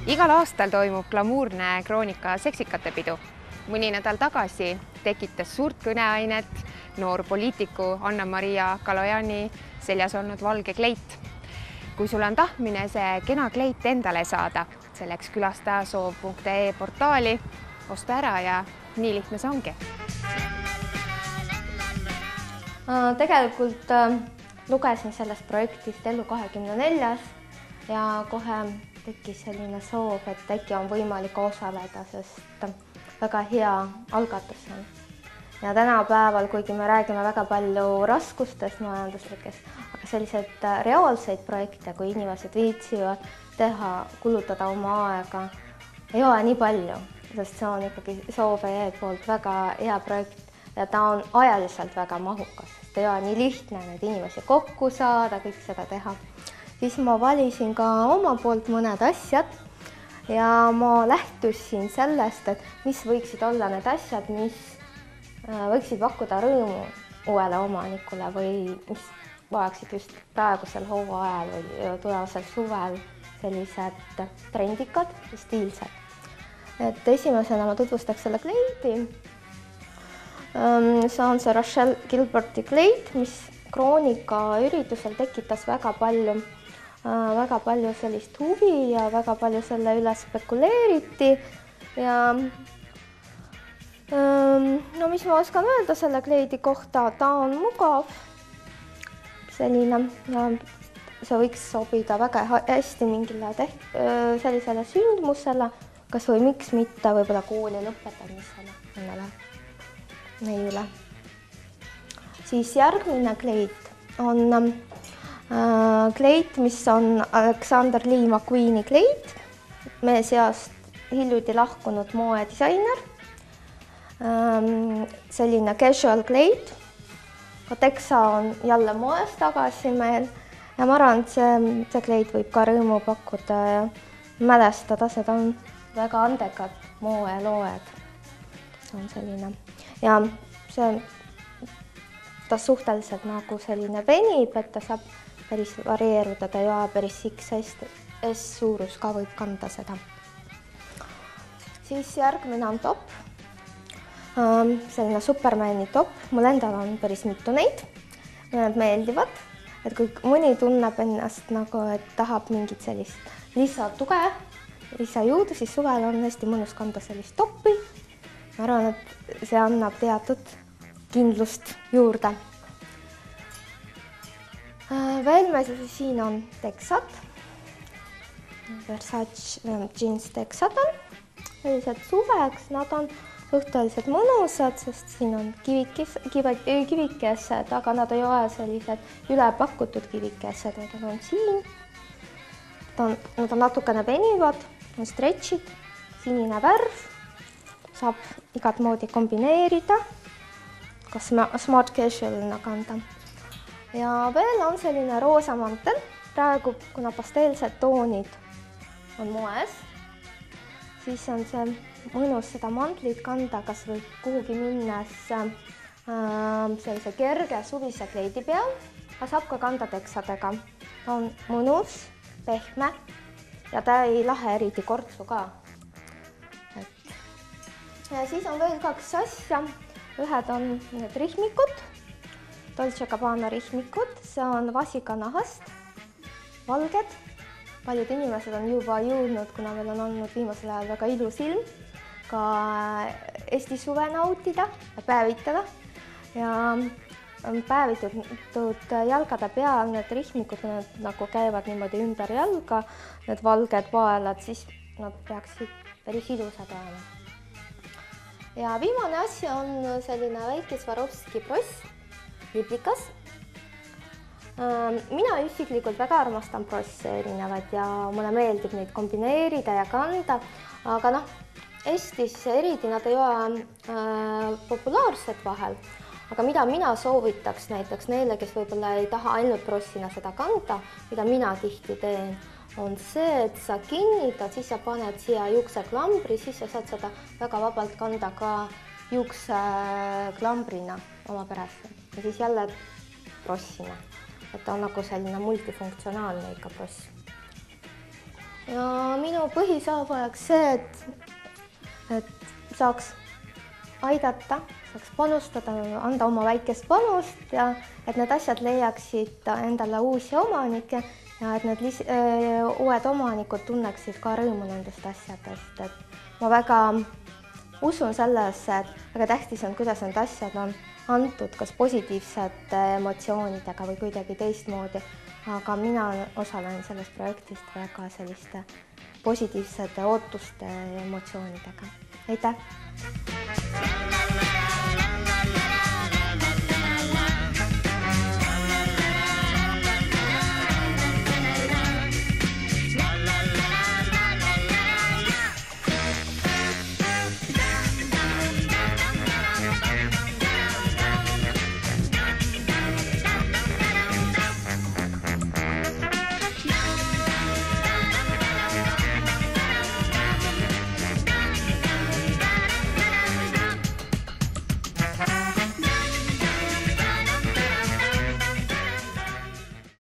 Igal aastal toimub glamuurne Kroonika seksikate pidu. Mõni nädal tagasi tekitas suurt kõneainet noor poliitiku Anna-Maria Kalojani seljas olnud valge kleit. Kui sul on tahtmine see kena kleit endale saada, selleks külasta soov.ee portaali, osta ära ja nii lihtne see ongi. Tegelikult lugesin sellest projektist Ellu 24 ja kohe tekkis selline soov, et äkki on võimalik osaleda, sest väga hea algatus on. Ja tänapäeval, kuigi me räägime väga palju raskustest majanduslikest, aga selliseid reaalseid projekte, kui inimesed viitsivad teha, kulutada oma aega, ei ole nii palju, sest see on ikkagi Soov.ee poolt väga hea projekt ja ta on ajaliselt väga mahukas, sest ei ole nii lihtne neid inimesi kokku saada, kõik seda teha. Siis ma valisin ka oma poolt mõned asjad ja ma lähtusin sellest, et mis võiksid olla need asjad, mis võiksid pakkuda rõõmu uuele omanikule või mis vajaksid just praegusel hooajal või tulevasel suvel sellised trendikad ja stiilsed. Et esimesena ma tutvustaks selle kleidi. See on see Rochelle Gilberti kleit, mis Kroonika üritusel tekitas väga palju sellist huvi ja väga palju selle üle spekuleeriti ja no mis ma oskan öelda selle kleidi kohta, ta on mugav selline ja see võiks sobida väga hästi mingile sellisele sündmusele, kas või miks mitte võib-olla kooli lõpetamisele mõnele neile. Siis järgmine kleit on kleit, mis on Alexander Lee McQueeni kleit, meie seast hiljuti lahkunud moedisainer. Selline casual kleit. Ka Texa on jälle moes tagasi meil ja ma arvan, et see kleit võib ka rõõmu pakkuda ja mälestada, seda on väga andekad moeloed. See on selline ja ta suhteliselt nagu selline venib, et ta saab päris varieeruda, ta ei ole päris XS suurus ka võib kanda seda. Siis järgmine on top. Selline Supermani top, mul endal on päris mitu neid, need meeldivad, et kui mõni tunneb ennast nagu, et tahab mingit sellist lisatuge, lisajõudu, siis suvel on hästi mõnus kanda sellist toppi. Ma arvan, et see annab teatud kindlust juurde. Veel meil siin on Texad, Versace jeans Texad on, sellised suveks, nad on suhteliselt mõnusad, sest siin on kivikesed, aga nad ei ole sellised ülepakutud kivikesed, need on siin. Nad on natukene venivad, on stretchid, sinine värv, saab igat moodi kombineerida, kas smart casualina kanda. Ja veel on selline roosa mantel, praegu kuna pasteelsed toonid on moes, siis on see mõnus seda mantlit kanda, kas või kuhugi minnes sellise kerge suvise kleidi peal, aga saab ka kanda teksadega. Ta on mõnus, pehme ja ta ei lahe eriti kortsu ka. Ja siis on veel kaks asja. Ühed on need rihmikud, Dolce & Gabbana rihmikud, see on vasikanahast, valged. Paljud inimesed on juba jõudnud, kuna meil on olnud viimasel ajal väga ilus ilm, ka Eesti suve nautida ja päevitada. Ja on päevitud jalgade peal need rihmikud, need nagu käivad niimoodi ümber jalga, need valged paelad, siis nad peaksid päris ilusad olema. Ja viimane asi on selline väike Swarovski pross, liblikas. Mina isiklikult väga armastan prosse erinevad ja mulle meeldib neid kombineerida ja kanda, aga Eestis eriti nad ei ole populaarsed vahel, aga mida mina soovitaks näiteks neile, kes võib-olla ei taha ainult prossina seda kanda, mida mina tihti teen, on see, et sa kinnitad, siis sa paned siia juukseklambri, siis sa saad seda väga vabalt kanda ka juukseklambrina oma pärast ja siis jälle prossina. Et ta on nagu selline multifunktsionaalne ikka pross. ja minu põhisoov oleks see, et saaks aidata, saaks panustada, anda oma väikest panust ja et need asjad leiaksid endale uusi omanikke ja et need uued omanikud tunneksid ka rõõmu nendest asjadest. Et ma väga usun sellesse, et väga tähtis on, kuidas need asjad on antud, kas positiivsete emotsioonidega või kuidagi teistmoodi, aga mina osalen sellest projektist väga selliste positiivsete ootuste ja emotsioonidega. Aitäh!